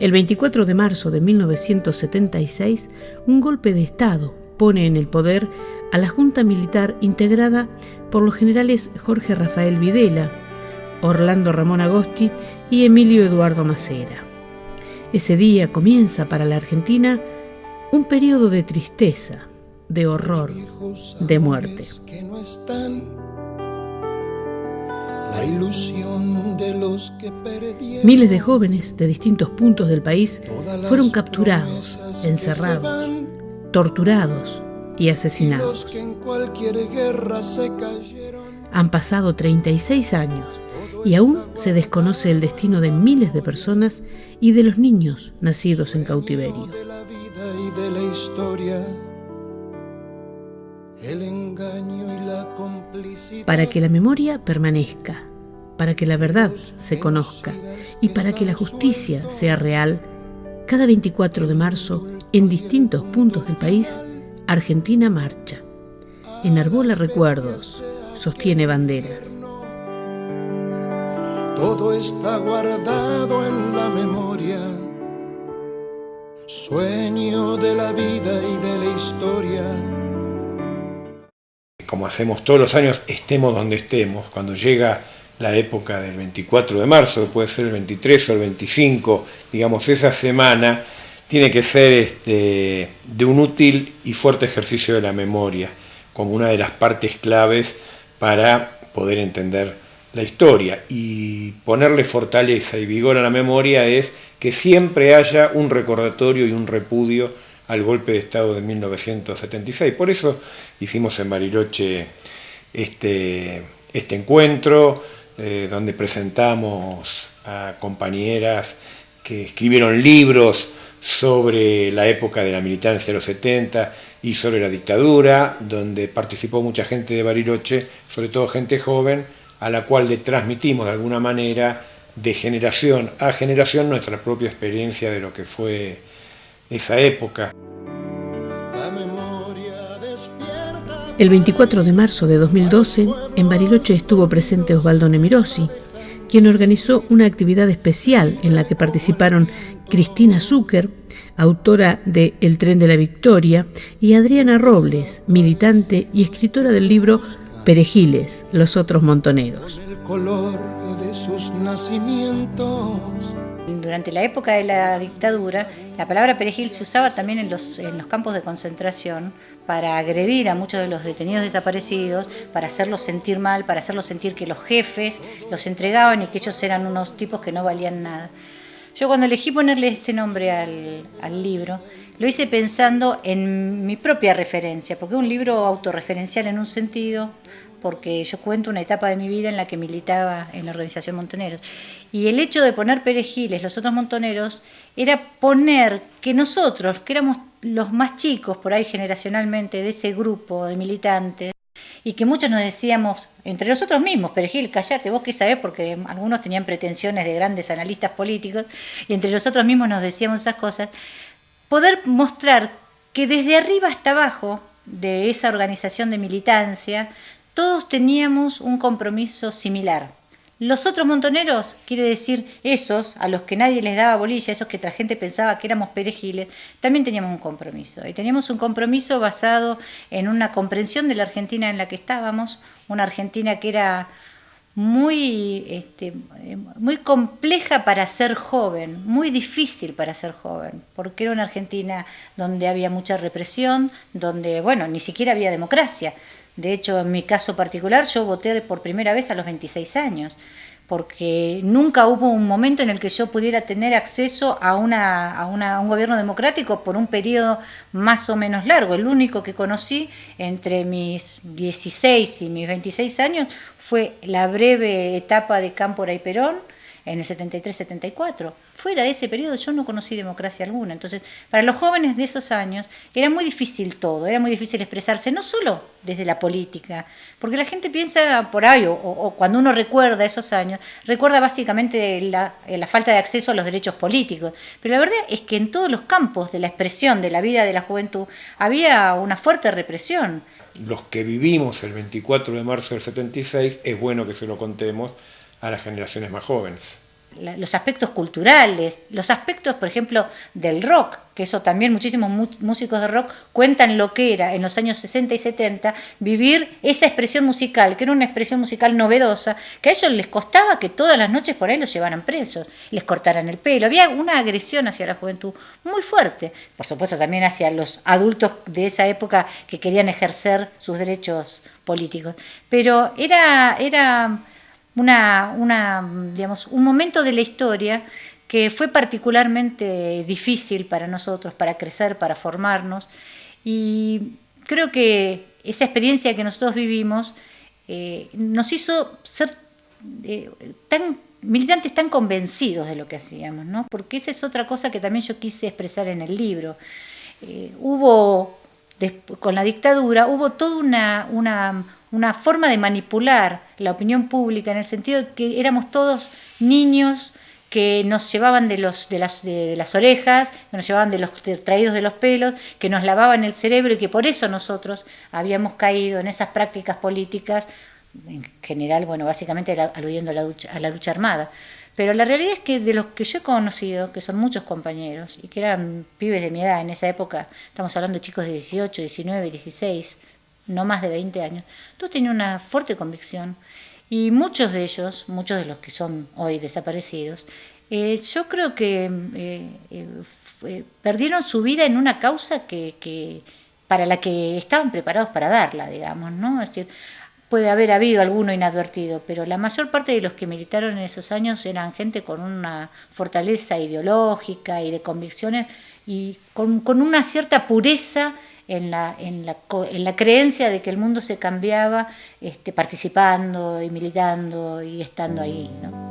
El 24 de marzo de 1976, un golpe de Estado pone en el poder a la Junta Militar integrada por los generales Jorge Rafael Videla, Orlando Ramón Agosti y Emilio Eduardo Macera. Ese día comienza para la Argentina un periodo de tristeza, de horror, de muerte. La ilusión de los que perdieron. Miles de jóvenes de distintos puntos del país fueron capturados, encerrados, torturados y asesinados. Han pasado 36 años y aún se desconoce el destino de miles de personas y de los niños nacidos en cautiverio. Para que la memoria permanezca, para que la verdad se conozca y para que la justicia sea real, cada 24 de marzo, en distintos puntos del país, Argentina marcha, enarbola recuerdos, sostiene banderas. Todo está guardado en la memoria, sueño de la vida y de la historia. Como hacemos todos los años, estemos donde estemos, cuando llega la época del 24 de marzo, puede ser el 23 o el 25, digamos, esa semana tiene que ser de un útil y fuerte ejercicio de la memoria, como una de las partes claves para poder entender la historia. Y ponerle fortaleza y vigor a la memoria es que siempre haya un recordatorio y un repudio al golpe de Estado de 1976. Por eso hicimos en Bariloche este encuentro, donde presentamos a compañeras que escribieron libros sobre la época de la militancia de los 70 y sobre la dictadura, donde participó mucha gente de Bariloche, sobre todo gente joven, a la cual le transmitimos de alguna manera, de generación a generación, nuestra propia experiencia de lo que fue esa época. El 24 de marzo de 2012, en Bariloche estuvo presente Osvaldo Nemirosi, quien organizó una actividad especial en la que participaron Cristina Zucker, autora de El tren de la victoria, y Adriana Robles, militante y escritora del libro Perejiles, los otros montoneros. El color de sus nacimientos. Durante la época de la dictadura, la palabra perejil se usaba también en los campos de concentración para agredir a muchos de los detenidos desaparecidos, para hacerlos sentir mal, para hacerlos sentir que los jefes los entregaban y que ellos eran unos tipos que no valían nada. Yo cuando elegí ponerle este nombre al libro, lo hice pensando en mi propia referencia, porque es un libro autorreferencial en un sentido, porque yo cuento una etapa de mi vida en la que militaba en la organización Montoneros. Y el hecho de poner Perejiles, los otros montoneros, era poner que nosotros, que éramos los más chicos por ahí generacionalmente de ese grupo de militantes, y que muchos nos decíamos, entre nosotros mismos, Perejil, callate, vos qué sabés, porque algunos tenían pretensiones de grandes analistas políticos, y entre nosotros mismos nos decíamos esas cosas, poder mostrar que desde arriba hasta abajo de esa organización de militancia, todos teníamos un compromiso similar. Los otros montoneros, quiere decir esos a los que nadie les daba bolilla, esos que la gente pensaba que éramos perejiles, también teníamos un compromiso. Y teníamos un compromiso basado en una comprensión de la Argentina en la que estábamos, una Argentina que era muy compleja para ser joven, muy difícil para ser joven, porque era una Argentina donde había mucha represión, donde, ni siquiera había democracia. De hecho, en mi caso particular, yo voté por primera vez a los 26 años, porque nunca hubo un momento en el que yo pudiera tener acceso a un gobierno democrático por un periodo más o menos largo. El único que conocí entre mis 16 y mis 26 años fue la breve etapa de Cámpora y Perón en el 73-74. Fuera de ese periodo yo no conocí democracia alguna. Entonces, para los jóvenes de esos años era muy difícil todo, era muy difícil expresarse, no solo desde la política, porque la gente piensa por ahí, o cuando uno recuerda esos años, recuerda básicamente la falta de acceso a los derechos políticos. Pero la verdad es que en todos los campos de la expresión de la vida de la juventud había una fuerte represión. Los que vivimos el 24 de marzo del 76, es bueno que se lo contemos a las generaciones más jóvenes. los aspectos culturales, los aspectos, por ejemplo, del rock, que eso también muchísimos músicos de rock cuentan lo que era en los años 60 y 70 vivir esa expresión musical, que era una expresión musical novedosa, que a ellos les costaba que todas las noches por ahí los llevaran presos, les cortaran el pelo. Había una agresión hacia la juventud muy fuerte, por supuesto también hacia los adultos de esa época que querían ejercer sus derechos políticos, pero era digamos, un momento de la historia que fue particularmente difícil para nosotros, para crecer, para formarnos, y creo que esa experiencia que nosotros vivimos nos hizo ser militantes tan convencidos de lo que hacíamos, ¿no? Porque esa es otra cosa que también yo quise expresar en el libro. Con la dictadura hubo toda una forma de manipular la opinión pública, en el sentido de que éramos todos niños que nos llevaban de las orejas, que nos llevaban traídos de los pelos, que nos lavaban el cerebro, y que por eso nosotros habíamos caído en esas prácticas políticas, en general, bueno, básicamente aludiendo a la lucha armada. Pero la realidad es que de los que yo he conocido, que son muchos compañeros, y que eran pibes de mi edad en esa época, estamos hablando de chicos de 18, 19, 16, no más de 20 años, todos tenían una fuerte convicción, y muchos de ellos, muchos de los que son hoy desaparecidos, yo creo que perdieron su vida en una causa que para la que estaban preparados para darla, digamos, ¿no? Es decir, puede haber habido alguno inadvertido, pero la mayor parte de los que militaron en esos años eran gente con una fortaleza ideológica y de convicciones, y con una cierta pureza en la creencia de que el mundo se cambiaba participando y militando y estando ahí, ¿no?